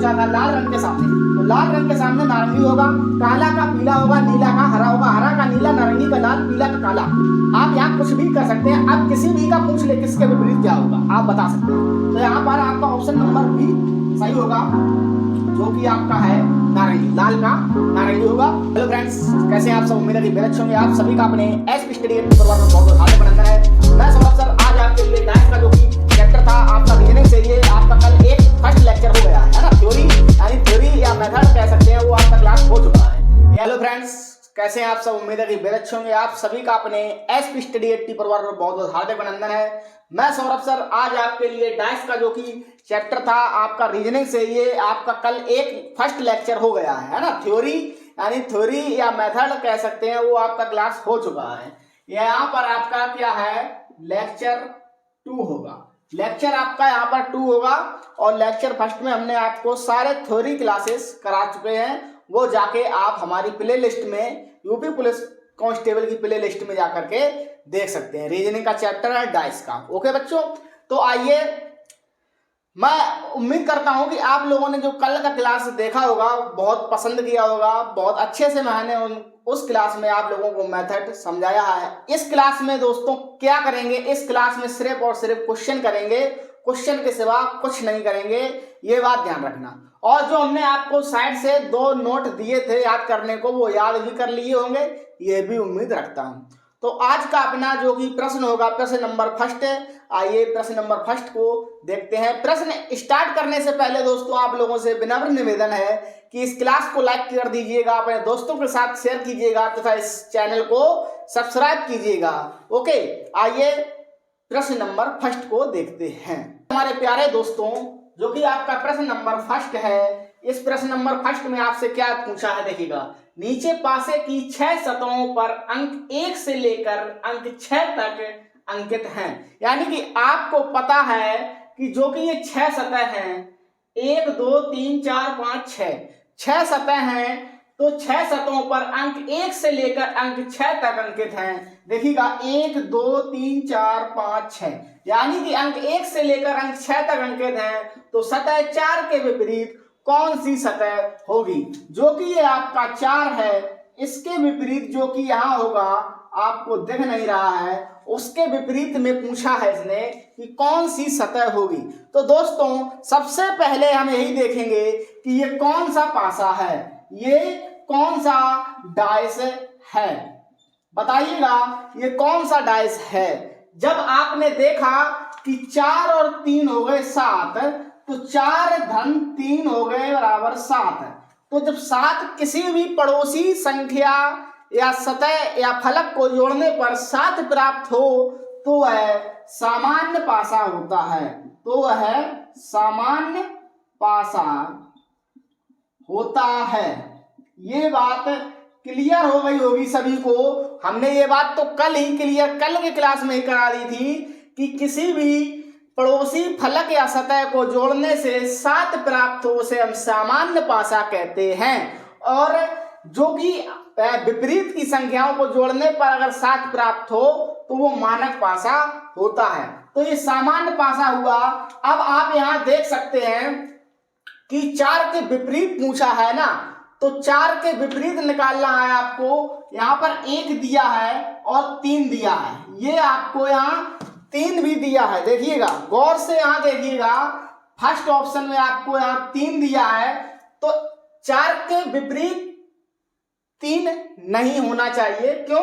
चुका था लाल रंग के सामने, तो लाल रंग के सामने नारंगी होगा, काला का पीला होगा, नीला का हरा होगा, हरा का नीला, नारंगी का लाल, पीला का काला। आप यहाँ कुछ भी कर सकते हैं। आप किसी भी का पूछ ले किसके विपरीत क्या होगा आप बता सकते हैं। तो यहाँ पर आपका ऑप्शन नंबर बी सही होगा, जो कि आपका है नारंगी, लाल का नारंगी होगा। हेलो फ्रेंड्स, कैसे हैं आप सब? उम्मीद है कि बेहद अच्छे होंगे। आप सभी का अपने एसपी स्टडी परिवार में बहुत हार्दिक अभिनंदन है। मैं सौरभ सर आज आपके लिए मैथ्स का जो कि चैप्टर था आपका रीजनिंग से, ये आपका कल एक फर्स्ट लेक्चर हो गया है ना, थ्योरी यानी थ्योरी या मेथड कह सकते हैं, वो आपका क्लास हो चुका है। हेलो फ्रेंड्स, कैसे हैं आप सब? उम्मीद है कि बेहद अच्छे होंगे। आप सभी का अपने एसपी स्टडी 80 परिवार में बहुत बहुत हार्दिक अभिनंदन है। मैं सौरभ सर आज आपके लिए डाइस का जो कि चैप्टर था आपका रीजनिंग से, ये आपका कल एक फर्स्ट लेक्चर हो गया है ना, थ्योरी यानी थ्योरी या मेथड कह सकते हैं, वो आपका क्लास हो चुका है। यहाँ पर आपका क्या है, लेक्चर 2 होगा। लेक्चर आपका यहाँ पर 2 होगा और लेक्चर फर्स्ट में हमने आपको सारे थ्योरी क्लासेस करा चुके हैं। वो जाके आप हमारी प्ले लिस्ट में यूपी पुलिस कांस्टेबल की प्ले लिस्ट में जाकर के देख सकते हैं। रीजनिंग का चैप्टर है डाइस का। ओके बच्चों, तो आइए, मैं उम्मीद करता हूं कि आप लोगों ने जो कल का क्लास देखा होगा बहुत पसंद किया होगा, बहुत अच्छे से मैंने उस क्लास में आप लोगों को मेथड समझाया है। इस क्लास में दोस्तों क्या करेंगे, इस क्लास में सिर्फ और सिर्फ क्वेश्चन करेंगे, क्वेश्चन के सिवा कुछ नहीं करेंगे, ये बात ध्यान रखना। और जो हमने आपको साइड से 2 नोट दिए थे याद करने को, वो याद भी कर लिए होंगे, ये भी उम्मीद रखता हूँ। तो आज का अपना जो कि प्रश्न होगा, प्रश्न नंबर फर्स्ट है। आइए प्रश्न नंबर फर्स्ट को देखते हैं। प्रश्न स्टार्ट करने से पहले दोस्तों आप लोगों से विनम्र निवेदन है कि इस क्लास को लाइक कर दीजिएगा, अपने दोस्तों के साथ शेयर कीजिएगा तथा इस चैनल को सब्सक्राइब कीजिएगा। ओके, आइए प्रश्न नंबर फर्स्ट को देखते हैं। हमारे प्यारे दोस्तों, जो कि आपका प्रश्न नंबर फर्स्ट है, इस प्रश्न नंबर फर्स्ट में आपसे क्या पूछा है देखिएगा। नीचे पासे की 6 सतहों पर अंक 1 से लेकर अंक 6 तक अंकित हैं। यानी कि आपको पता है कि जो कि ये 6 सतह हैं, 1 2 3 4 5 6 सतह हैं, तो 6 सतहों पर अंक 1 से लेकर अंक 6 तक अंकित हैं। देखिएगा 1 2 3 4 5 6, यानी कि अंक 1 से लेकर अंक 6 तक अंकित हैं। तो सतह 4 के विपरीत कौन सी सतह होगी? जो कि ये आपका 4 है, इसके विपरीत जो कि यहाँ होगा आपको दिख नहीं रहा है, उसके विपरीत में पूछा है इसने कि कौन सी सतह होगी। तो दोस्तों सबसे पहले हम यही देखेंगे कि ये कौन सा पासा है, ये कौन सा डाइस है, बताइएगा ये कौन सा डाइस है। जब आपने देखा कि 4 और 3 हो गए 7, तो 4 धन 3 हो गए बराबर 7। तो जब 7 किसी भी पड़ोसी संख्या या सतह या फलक को जोड़ने पर 7 प्राप्त हो तो वह सामान्य पासा होता है, तो वह सामान्य पासा होता है। ये बात क्लियर हो गई होगी सभी को। हमने ये बात तो कल के क्लास में ही करा दी थी कि किसी भी पड़ोसी फलक या सतह को जोड़ने से 7 प्राप्त हो उसे हम सामान्य पासा कहते हैं, और जो कि विपरीत की संख्याओं को जोड़ने पर अगर 7 प्राप्त हो तो वो मानक पासा होता है। तो ये सामान्य पासा हुआ। अब आप यहाँ देख सकते हैं कि 4 के विपरीत पूछा है ना, तो 4 के विपरीत निकालना है आपको। यहाँ पर 1 दिया है और 3 दिया है, ये आपको यहाँ 3 भी दिया है। देखिएगा गौर से, यहाँ देखिएगा फर्स्ट ऑप्शन में आपको यहाँ 3 दिया है, तो 4 के विपरीत 3 नहीं होना चाहिए। क्यों?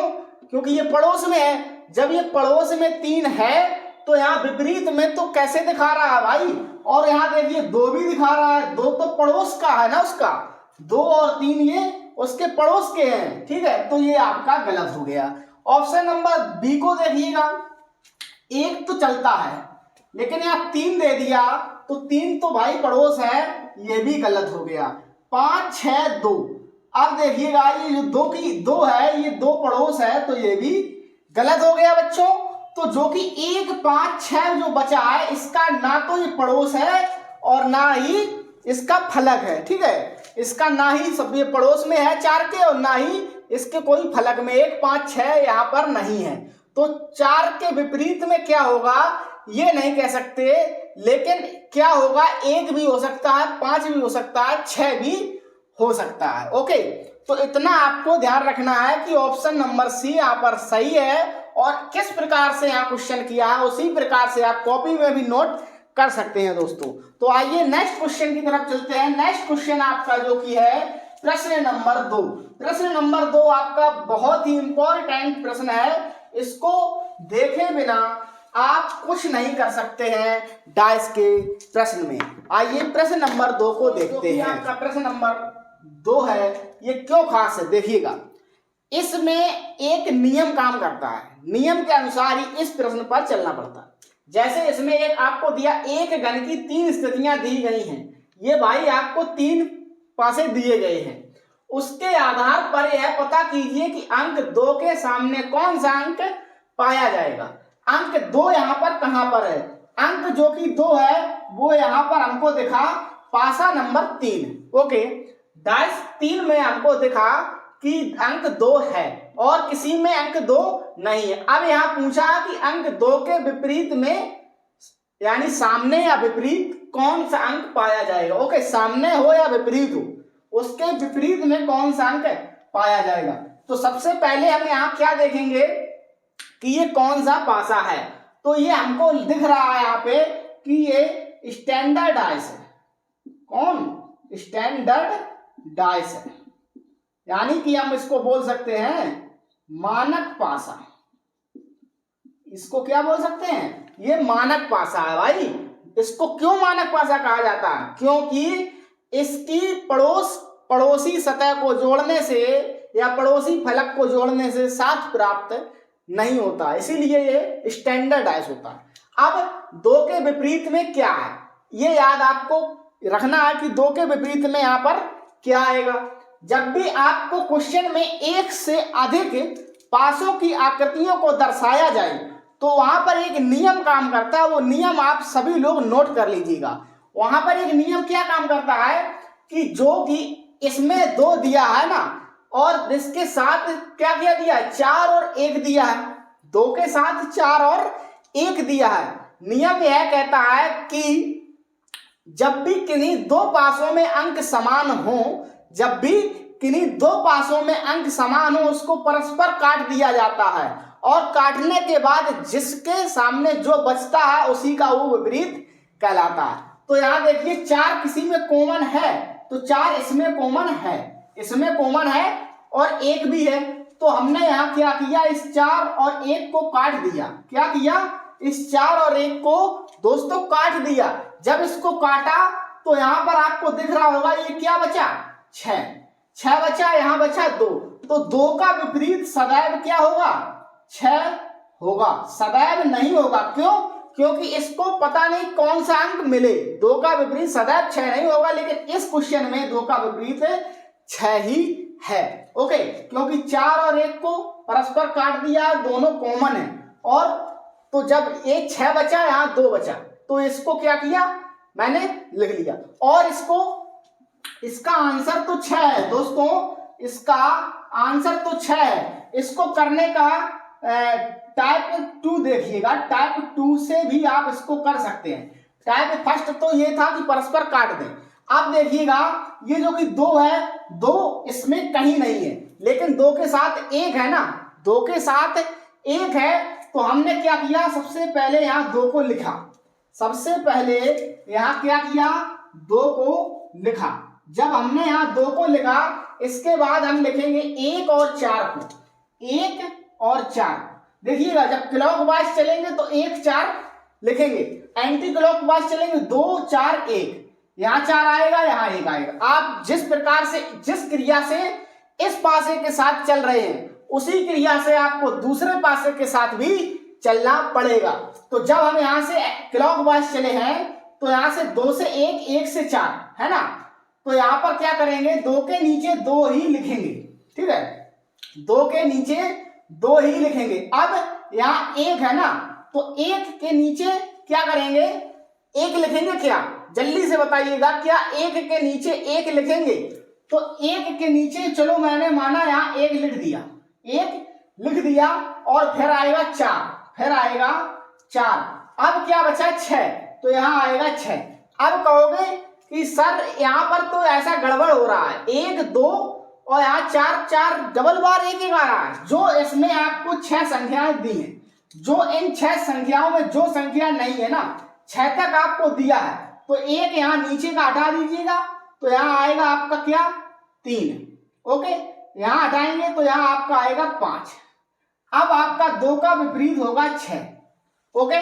क्योंकि ये पड़ोस में है। जब ये पड़ोस में 3 है तो यहाँ विपरीत में तो कैसे दिखा रहा है भाई, और यहाँ देखिए 2 भी दिखा रहा है। 2 तो पड़ोस का है ना, उसका 2 और 3 ये उसके पड़ोस के हैं, ठीक है। तो ये आपका गलत हो गया। ऑप्शन नंबर बी को देखिएगा, 1 तो चलता है लेकिन यहाँ 3 दे दिया, तो 3 तो भाई पड़ोस है, ये भी गलत हो गया। 5 6 2, अब देखिएगा ये जो 2 है, ये 2 पड़ोस है, तो ये भी गलत हो गया बच्चों। तो जो कि 1 5 6 जो बचा है, इसका ना तो ये पड़ोस है और ना ही इसका फलक है, ठीक है। इसका ना ही सब ये पड़ोस में है 4 के, और ना ही इसके कोई फलक में 1 5 6 यहाँ पर नहीं है। तो 4 के विपरीत में क्या होगा ये नहीं कह सकते, लेकिन क्या होगा 1 भी हो सकता है, 5 भी हो सकता है, 6 भी हो सकता है। ओके, तो इतना आपको ध्यान रखना है कि ऑप्शन नंबर सी यहाँ पर सही है, और किस प्रकार से यहाँ क्वेश्चन किया है उसी प्रकार से आप कॉपी में भी नोट कर सकते हैं दोस्तों। तो आइए नेक्स्ट क्वेश्चन की तरफ चलते हैं। नेक्स्ट क्वेश्चन आपका जो कि है प्रश्न नंबर 2। प्रश्न नंबर 2 आपका बहुत ही इंपॉर्टेंट प्रश्न है, इसको देखे बिना आप कुछ नहीं कर सकते हैं डाइस के प्रश्न में। आइए प्रश्न नंबर 2 को देखते हैं। आपका प्रश्न नंबर 2 है, ये क्यों खास है देखिएगा। इसमें एक नियम काम करता है, नियम के अनुसार ही इस प्रश्न पर चलना पड़ता है। जैसे इसमें एक आपको दिया, एक घन की 3 स्थितियां दी गई हैं, ये भाई आपको 3 पासे दिए गए हैं, उसके आधार पर यह पता कीजिए कि अंक 2 के सामने कौन सा अंक पाया जाएगा। अंक 2 यहाँ पर कहां पर है, अंक जो कि 2 है वो यहाँ पर हमको दिखा पासा नंबर 3। ओके, डाइस 3 में हमको दिखा कि अंक 2 है और किसी में अंक 2 नहीं है। अब यहाँ पूछा कि अंक 2 के विपरीत में यानी सामने या विपरीत कौन सा अंक पाया जाएगा। ओके, सामने हो या विपरीत हो, उसके विपरीत में कौन सा अंक पाया जाएगा। तो सबसे पहले हम यहाँ क्या देखेंगे कि ये कौन सा पासा है। तो ये हमको दिख रहा है यहाँ पे कि ये स्टैंडर्ड डाइस है। कौन? स्टैंडर्ड डाइस है, यानी कि हम इसको बोल सकते हैं मानक पासा। इसको क्या बोल सकते हैं? ये मानक पासा है भाई। इसको क्यों मानक पासा कहा जाता है? क्योंकि इसकी पड़ोसी सतह को जोड़ने से या पड़ोसी फलक को जोड़ने से साथ प्राप्त नहीं होता, इसीलिए ये स्टैंडर्ड डाइस होता है। अब 2 के विपरीत में क्या है ये याद आपको रखना है कि 2 के विपरीत में यहाँ पर क्या आएगा। जब भी आपको क्वेश्चन में एक से अधिक पासों की आकृतियों को दर्शाया जाए तो वहां पर एक नियम काम करता है, वो नियम आप सभी लोग नोट कर लीजिएगा। वहां पर एक नियम क्या काम करता है कि जो कि इसमें 2 दिया है ना, और इसके साथ क्या क्या दिया है, 4 और 1 दिया है, 2 के साथ 4 और 1 दिया है। नियम यह कहता है कि जब भी किन्हीं 2 पासों में अंक समान हो, जब भी किन्हीं 2 पासों में अंक समान हो, उसको परस्पर काट दिया जाता है, और काटने के बाद जिसके सामने जो बचता है उसी का वो विपरीत कहलाता है। तो यहाँ देखिए 4 किसी में कॉमन है, तो 4 इसमें कॉमन है, इसमें कॉमन है, और 1 भी है। तो हमने यहाँ क्या किया, इस 4 और 1 को काट दिया। क्या किया? इस 4 और 1 को दोस्तों काट दिया। जब इसको काटा तो यहाँ पर आपको दिख रहा होगा ये क्या बचा, 6 बचा, यहाँ बचा 2। तो 2 का विपरीत सदैव क्या होगा, 6 होगा, सदैव नहीं होगा। क्यों? क्योंकि इसको पता नहीं कौन सा अंक मिले। 2 का विपरीत सदैव 6 नहीं होगा, लेकिन इस क्वेश्चन में 2 का विपरीत 6 ही है। ओके, क्योंकि 4 और 1 को परस्पर काट दिया, दोनों कॉमन है, और तो जब एक 6 बचा, यहाँ 2 बचा, तो इसको क्या किया मैंने लिख लिया। और इसका आंसर तो 6 है दोस्तों, इसका आंसर तो 6 है। इसको करने का टाइप 2 देखिएगा, टाइप 2 से भी आप इसको कर सकते हैं। टाइप फर्स्ट तो ये था कि परस्पर काट दें। अब देखिएगा ये जो कि 2 है, 2 इसमें कहीं नहीं है, लेकिन 2 के साथ 1 है ना, 2 के साथ 1 है, तो हमने क्या किया, सबसे पहले यहाँ 2 को लिखा। सबसे पहले यहाँ क्या किया, 2 को लिखा। जब हमने यहाँ 2 को लिखा, इसके बाद हम लिखेंगे 1 और 4 को, 1 और 4। देखिएगा जब क्लॉकवाइज चलेंगे तो 1 4 लिखेंगे, एंटी क्लॉकवाइज चलेंगे 2 4 1, यहाँ 4 आएगा, यहाँ 1 आएगा। आप जिस प्रकार से, जिस क्रिया से इस पासे के साथ चल रहे हैं, उसी क्रिया से आपको दूसरे पासे के साथ भी चलना पड़ेगा। तो जब हम यहाँ से क्लॉकवाइज चले हैं तो यहाँ से 2 से 1, 1 से 4 है ना, तो यहाँ पर क्या करेंगे, 2 के नीचे 2 ही लिखेंगे। ठीक है, 2 के नीचे 2 ही लिखेंगे। अब यहाँ 1 है ना, तो 1 के नीचे क्या करेंगे, 1 लिखेंगे। क्या, जल्दी से बताइएगा, क्या 1 के नीचे 1 लिखेंगे? तो 1 के नीचे, चलो मैंने माना यहाँ 1 लिख दिया, 1 लिख दिया, और फिर आएगा 4, फिर आएगा 4। अब क्या बचा 6, तो यहाँ आएगा 6। अब कहोगे कि सर यहाँ पर तो ऐसा गड़बड़ हो रहा है, 1 2 और यहाँ 4 4 डबल बार 1 1 आ रहा है। जो इसमें आपको 6 संख्याएं दी हैं, जो इन 6 संख्याओं में जो संख्या नहीं है ना, 6 तक आपको दिया है, तो 1 यहाँ नीचे का हटा दीजिएगा, तो यहाँ आएगा आपका क्या 3। ओके, यहाँ हटाएंगे तो यहाँ आपका आएगा 5। अब आपका 2 का विपरीत होगा 6। ओके,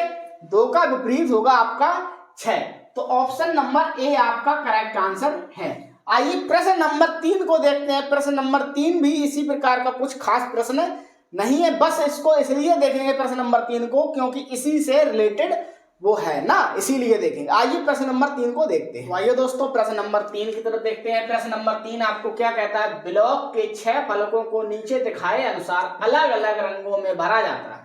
2 का विपरीत होगा आपका 6, तो ऑप्शन नंबर ए आपका करेक्ट आंसर है। आइए प्रश्न नंबर 3 को देखते हैं। प्रश्न नंबर 3 भी इसी प्रकार का कुछ खास प्रश्न नहीं है, बस इसको इसलिए देखेंगे प्रश्न नंबर 3 को क्योंकि इसी से रिलेटेड वो है ना, इसीलिए देखेंगे। आइए प्रश्न नंबर 3 को देखते हैं। आइए दोस्तों प्रश्न नंबर 3 की तरफ देखते हैं। प्रश्न नंबर 3 आपको क्या कहता है, ब्लॉक के 6 फलकों को नीचे दिखाए अनुसार अलग अलग रंगों में भरा जाता है।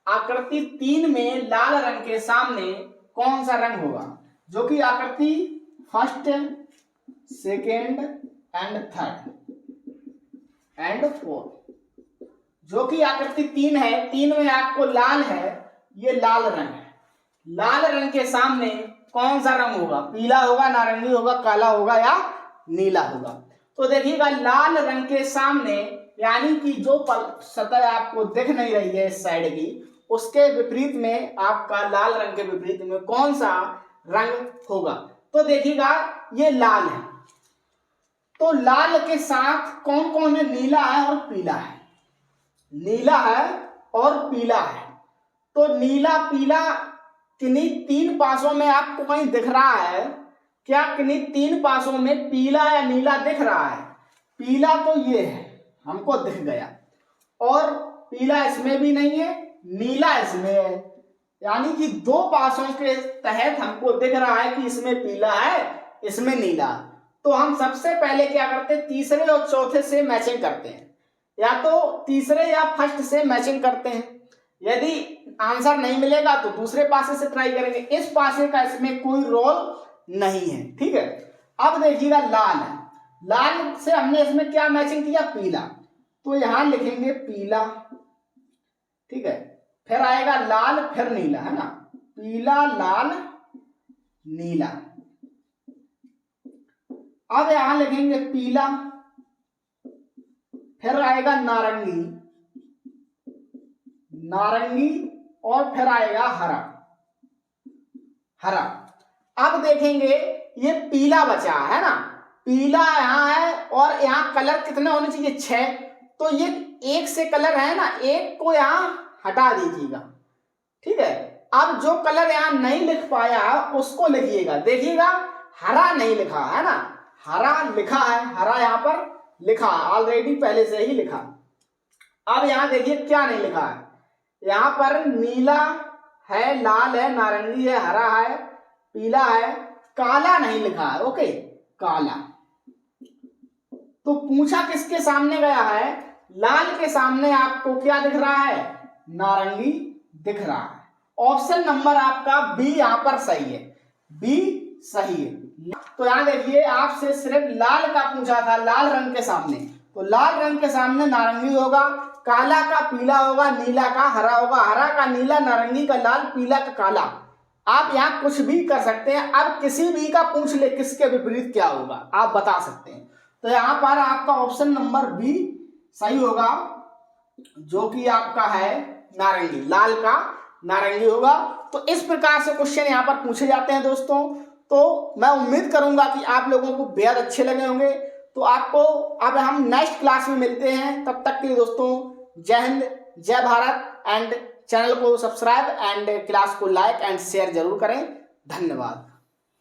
आकृति 3 में लाल रंग के सामने कौन सा रंग होगा? जो कि आकृति first, second and third and fourth, जो कि आकृति 3 है, 3 में आपको लाल है, ये लाल रंग है। लाल रंग के सामने कौन सा रंग होगा? पीला होगा, नारंगी होगा, काला होगा या नीला होगा? तो देखिएगा लाल रंग के सामने यानी कि जो सतह आपको दिख नहीं रही है इस साइड की, उसके विपरीत में आपका लाल रंग के विपरीत में कौन सा रंग होगा? तो देखिएगा ये लाल है, तो लाल के साथ कौन कौन है? नीला है और पीला है। नीला है और पीला है, तो नीला पीला किन्हीं 3 पासों में आपको कहीं दिख रहा है क्या? किन्हीं 3 पासों में पीला या नीला दिख रहा है? पीला तो ये है, हमको दिख गया, और पीला इसमें भी नहीं है, नीला इसमें है, यानी कि 2 पासों के तहत हमको दिख रहा है कि इसमें पीला है, इसमें नीला। तो हम सबसे पहले क्या करते हैं, तीसरे और चौथे से मैचिंग करते हैं, या तो तीसरे या फर्स्ट से मैचिंग करते हैं। यदि आंसर नहीं मिलेगा तो दूसरे पासे से ट्राई करेंगे। इस पासे का इसमें कोई रोल नहीं है, ठीक है। अब देखिएगा लाल है, लाल से हमने इसमें क्या मैचिंग किया? पीला, तो यहां लिखेंगे पीला, ठीक है। फिर आएगा लाल, फिर नीला, है ना, पीला लाल नीला। अब यहां लिखेंगे पीला, फिर आएगा नारंगी, नारंगी, और फिर आएगा हरा, हरा। अब देखेंगे ये पीला बचा है ना, पीला यहाँ है, और यहाँ कलर कितने होने चाहिए? 6, तो ये 1 से कलर है ना, 1 को यहाँ हटा दीजिएगा, ठीक है। अब जो कलर यहाँ नहीं लिख पाया उसको लिखिएगा। देखिएगा हरा नहीं लिखा है ना, हरा लिखा है, हरा यहाँ पर लिखा ऑलरेडी पहले से ही लिखा। अब यहाँ देखिए क्या नहीं लिखा है, यहाँ पर नीला है, लाल है, नारंगी है, हरा है, पीला है, काला नहीं लिखा है। ओके, काला। तो पूछा किसके सामने गया है? लाल के सामने आपको क्या दिख रहा है? नारंगी दिख रहा है। ऑप्शन नंबर आपका बी यहाँ पर सही है, बी सही है। तो यहाँ देखिए आपसे सिर्फ लाल का पूछा था, लाल रंग के सामने, तो लाल रंग के सामने नारंगी होगा, काला का पीला होगा, नीला का हरा होगा, हरा का नीला, नारंगी का लाल, पीला का काला। आप यहाँ कुछ भी कर सकते हैं। अब किसी भी का पूछ ले किसके विपरीत क्या होगा, आप बता सकते हैं। तो यहाँ पर आपका ऑप्शन नंबर बी सही होगा, जो कि आपका है नारंगी, लाल का नारंगी होगा। तो इस प्रकार से क्वेश्चन यहाँ पर पूछे जाते हैं दोस्तों। तो मैं उम्मीद करूंगा कि आप लोगों को बेहद अच्छे लगे होंगे। तो आपको अब हम नेक्स्ट क्लास में मिलते हैं, तब तक के लिए दोस्तों जय हिंद, जय भारत, एंड चैनल को सब्सक्राइब एंड क्लास को लाइक एंड शेयर जरूर करें। धन्यवाद।